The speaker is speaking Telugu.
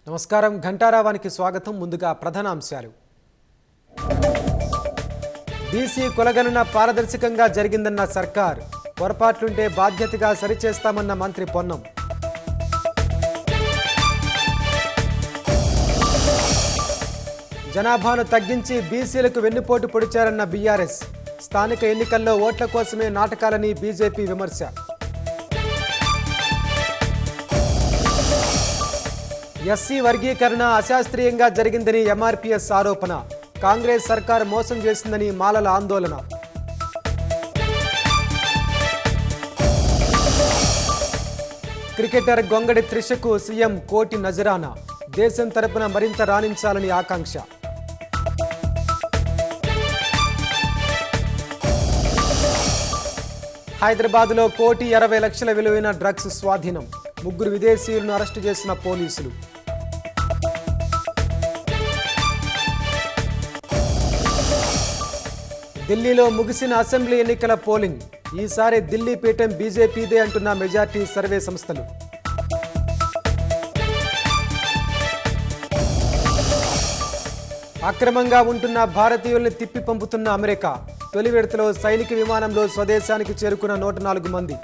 నమస్కారం, ఘంటారావానికి స్వాగతం. ముందుగా ప్రధాన అంశాలు. బీసీ కులగణన పారదర్శకంగా జరిగిందన్న సర్కార్, పొరపాట్లుంటే బాధ్యతగా సరిచేస్తామన్న మంత్రి పొన్నం. జనాభాను తగ్గించి బీసీలకు వెన్నుపోటు పొడిచారన్న బీఆర్ఎస్, స్థానిక ఎన్నికల్లో ఓట్ల కోసమే నాటకాలని బీజేపీ విమర్శ. ఎస్సీ వర్గీకరణ అశాస్త్రీయంగా జరిగిందని ఎంఆర్పీఎస్ ఆరోపణ, కాంగ్రెస్ సర్కార్ మోసం చేసిందని మాలల ఆందోళన. క్రికెటర్ గొంగడి త్రిషకు సీఎం కోటి నజరానా, దేశం తరపున మరింత రాణించాలని ఆకాంక్ష. హైదరాబాద్లో 1,60,00,000 విలువైన డ్రగ్స్ స్వాధీనం, 3 విదేశీయులను అరెస్టు చేసిన పోలీసులు. ఢిల్లీలో ముగిసిన అసెంబ్లీ ఎన్నికల పోలింగ్, ఈసారి ఢిల్లీ పీఠం బీజేపీదే అంటున్న మెజార్టీ సర్వే సంస్థలు. అక్రమంగా ఉంటున్న భారతీయుల్ని తిప్పి పంపుతున్న అమెరికా, తొలి విడతలో సైనిక విమానంలో స్వదేశానికి చేరుకున్న 104 మంది.